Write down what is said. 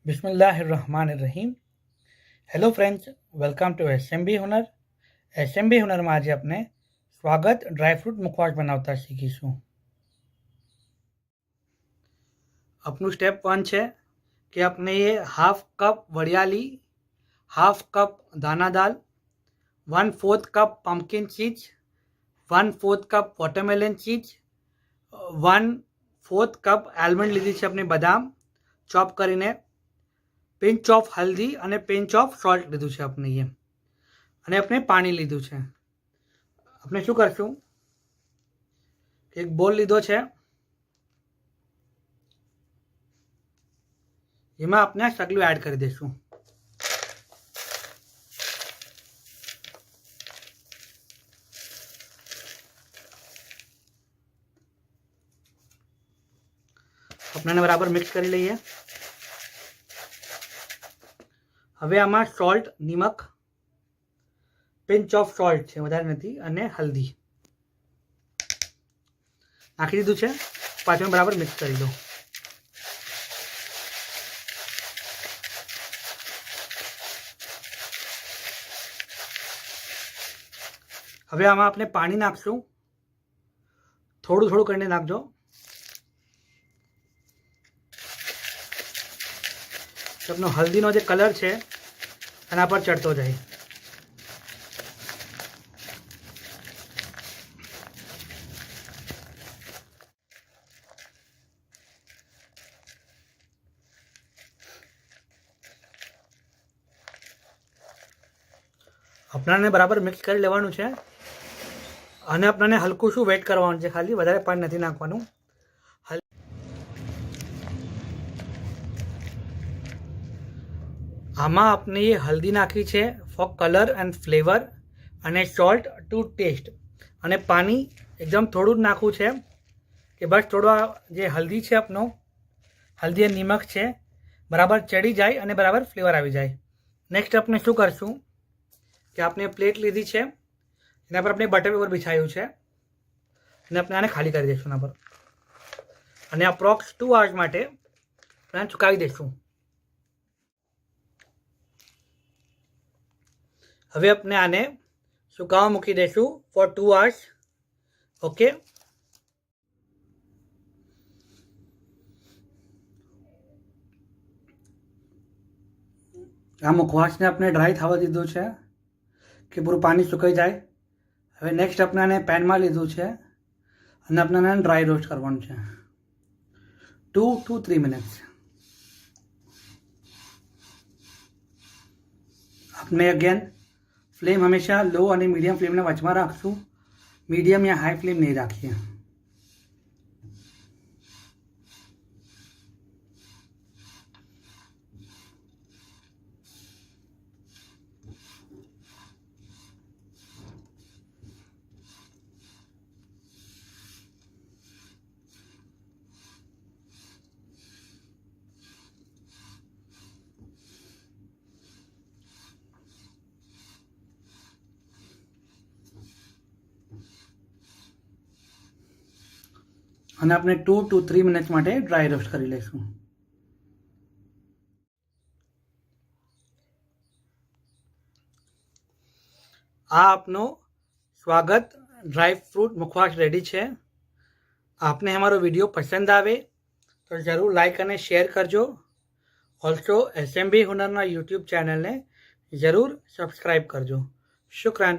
बिस्मिल्लाहिर्रहमानिर्रहीम। Hello friends, welcome to SMB Hunar. SMB हुनરમાં આજે આપણે સ્વાગત ડ્રાયફ્રૂટ મુખવાસ બનાવતા શીખીશું। अपનું स्टेप 1 છે कि आपने ये हाफ कप वड़ियाली, हाफ कप दाना दाल, 1/4 cup pumpkin seeds, 1/4 cup watermelon seeds, 1/4 cup almond લીધી છે આપણે બદામ ચોપ કરીને, પિંચ ઓફ હલ્દી અને પિંચ ઓફ સોલ્ટ લીધું છે આપણે એ, અને આપણે પાણી લીધું છે। આપણે શું કરશું, એક બોલ લીધો છે, એમાં આપણે સગલું એડ કરી દઈશું। આપણે બરાબર મિક્સ કરી લઈએ। હવે આમાં સોલ્ટ, નિમક, પિંચ ઓફ સોલ્ટ છે, વધારે નથી, અને હલ્દી નાખી દીધું છે। પાછું બરાબર મિક્સ કરી દો। હવે આમાં આપણે પાણી નાખશું, થોડું થોડું કરીને નાખજો, આપનો હલ્દીનો જે કલર છે એના પર ચડતો જાય। આપણાને બરાબર મિક્સ કરી લેવાનું છે, અને આપણાને હલકું શું વેટ કરવાનું છે, ખાલી વધારે પાણી નથી નાખવાનું। આમાં આપણે એ હલ્દી નાખી છે ફોર કલર એન્ડ ફ્લેવર, અને સોલ્ટ ટુ ટેસ્ટ, અને પાણી એકદમ થોડું જ નાખવું છે કે બસ થોડો જે હલ્દી છે આપનો, હલ્દી અને નિમક છે બરાબર ચડી જાય અને બરાબર ફ્લેવર આવી જાય। નેક્સ્ટ આપણે શું કરશું કે આપણે પ્લેટ લીધી છે, એના પર આપણે બટર પેપર બિછાયું છે, અને આપણે આને ખાલી કરી દઈશું એના પર, અને અપ્રોક્સ 2 hours માટે આપણે સુકાવી દઈશું। હવે આપણે આને સુકાવા મૂકી દઈશું ફોર 2 hours। ઓકે, આ મુખવાસને આપણે ડ્રાય થવા દીધું છે કે પૂરું પાણી સુકાઈ જાય। હવે નેક્સ્ટ આપણે આને પેનમાં લીધું છે, અને આપણે આને ડ્રાય રોસ્ટ કરવાનું છે 2 to 3 મિનિટ્સ। આપણે અગેન फ्लेम हमेशा लो और मीडियम फ्लेम ने वचमा राखशू, मीडियम या हाई फ्लेम नहीं राखिए। અને આપણે 2 to 3 મિનિટ માટે ડ્રાય રોસ્ટ કરી લઈશું। આ આપનો સ્વાગત ડ્રાય ફ્રૂટ મુખવાસ રેડી છે। આપને हमारो वीडियो पसंद आवे तो जरूर लाइक અને શેર કરજો। ઓલ્સો એસએમબી હુનરના યુટ્યુબ ચેનલને જરૂર સબસ્ક્રાઈબ કરજો। શુક્રાન।